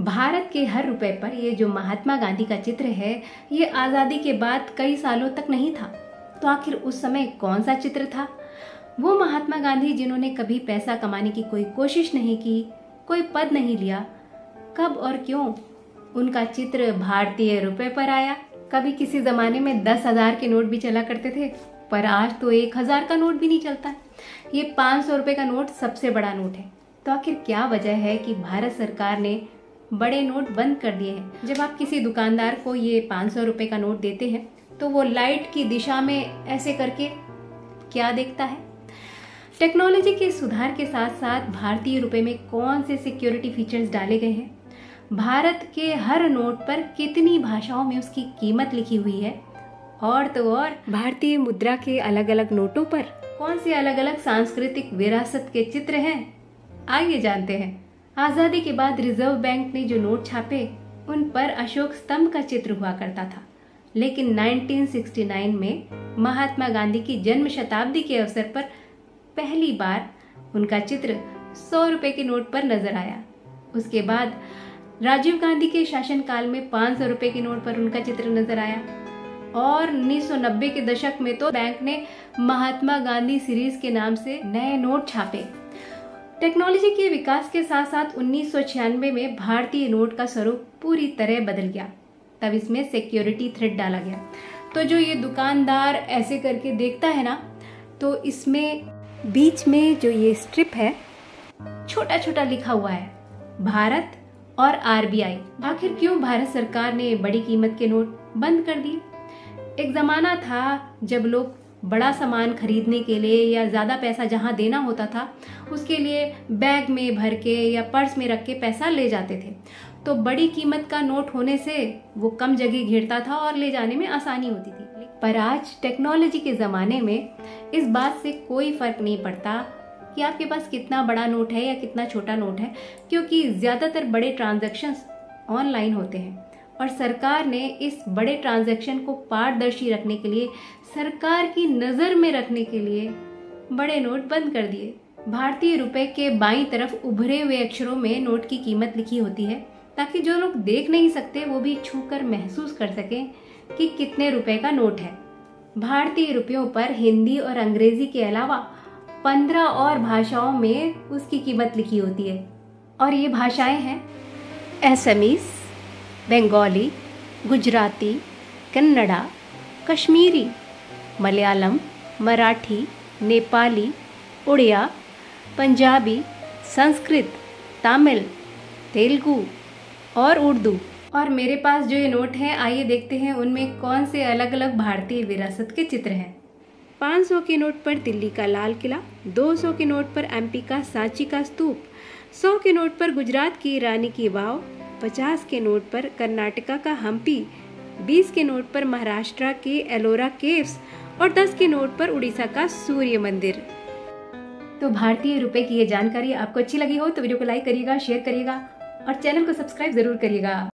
भारत के हर रुपए पर ये जो महात्मा गांधी का चित्र है, ये आज़ादी के बाद कई सालों तक नहीं था। तो आखिर उस समय कौन सा चित्र था? वो महात्मा गांधी जिन्होंने कभी पैसा कमाने की कोई कोशिश नहीं की, कोई पद नहीं लिया। कब और क्यों उनका चित्र भारतीय रुपए पर आया? कभी किसी जमाने में 10,000 के नोट भी चला करते थे, पर आज तो 1,000 का नोट भी नहीं चलता। ये 500 रुपए का नोट सबसे बड़ा नोट है। तो आखिर क्या वजह है कि भारत सरकार ने बड़े नोट बंद कर दिए हैं? जब आप किसी दुकानदार को ये 500 रुपए का नोट देते हैं तो वो लाइट की दिशा में ऐसे करके क्या देखता है? टेक्नोलॉजी के सुधार के साथ साथ भारतीय रुपए में कौन से सिक्योरिटी फीचर्स डाले गए हैं? भारत के हर नोट पर कितनी भाषाओं में उसकी कीमत लिखी हुई है? और तो और भारतीय मुद्रा के अलग अलग नोटों पर कौन से अलग अलग सांस्कृतिक विरासत के चित्र हैं? आइए जानते हैं। आजादी के बाद रिजर्व बैंक ने जो नोट छापे उन पर अशोक स्तंभ का चित्र हुआ करता था, लेकिन 1969 में महात्मा गांधी की जन्म शताब्दी के अवसर पर पहली बार उनका चित्र 100 रुपए के नोट पर नजर आया। उसके बाद राजीव गांधी के शासनकाल में 500 रुपए के नोट पर उनका चित्र नजर आया और 1990 के दशक में तो बैंक ने महात्मा गांधी सीरीज के नाम से नए नोट छापे। टेक्नोलॉजी के विकास के साथ साथ 1996 में भारतीय नोट का स्वरूप पूरी तरह बदल गया। तब इसमें सिक्योरिटी थ्रेड डाला गया। तो जो ये दुकानदार ऐसे करके देखता है ना, तो इसमें बीच में जो ये स्ट्रिप है, छोटा छोटा लिखा हुआ है भारत और RBI। आखिर क्यों भारत सरकार ने बड़ी कीमत के नोट बंद कर दिए? एक जमाना था जब लोग बड़ा सामान खरीदने के लिए या ज्यादा पैसा जहां देना होता था उसके लिए बैग में भर के या पर्स में रख के पैसा ले जाते थे। तो बड़ी कीमत का नोट होने से वो कम जगह घेरता था और ले जाने में आसानी होती थी। पर आज टेक्नोलॉजी के जमाने में इस बात से कोई फर्क नहीं पड़ता कि आपके पास कितना बड़ा नोट है या कितना छोटा नोट है, क्योंकि ज्यादातर बड़े ट्रांजैक्शंस ऑनलाइन होते हैं। और सरकार ने इस बड़े ट्रांजैक्शन को पारदर्शी रखने के लिए, सरकार की नजर में रखने के लिए बड़े नोट बंद कर दिए। भारतीय रुपए के बाईं तरफ उभरे हुए अक्षरों में नोट की कीमत लिखी होती है, ताकि जो लोग देख नहीं सकते वो भी छूकर महसूस कर सकें कि कितने रुपए का नोट है। भारतीय रुपयों पर हिंदी और अंग्रेजी के अलावा 15 और भाषाओं में उसकी कीमत लिखी होती है। और ये भाषाएं हैं असमीज, बंगाली, गुजराती, कन्नड़ा, कश्मीरी, मलयालम, मराठी, नेपाली, उड़िया, पंजाबी, संस्कृत, तमिल, तेलुगु और उर्दू। और मेरे पास जो ये नोट हैं, आइए देखते हैं उनमें कौन से अलग अलग भारतीय विरासत के चित्र हैं। 500 के नोट पर दिल्ली का लाल किला, 200 के नोट पर MP का सांची का स्तूप, 100 के नोट पर गुजरात की रानी की वाव, 50 के नोट पर कर्नाटका का हम्पी, 20 के नोट पर महाराष्ट्र के एलोरा केव्स और 10 के नोट पर उड़ीसा का सूर्य मंदिर। तो भारतीय रुपए की ये जानकारी आपको अच्छी लगी हो तो वीडियो को लाइक करिएगा, शेयर करिएगा और चैनल को सब्सक्राइब जरूर करिएगा।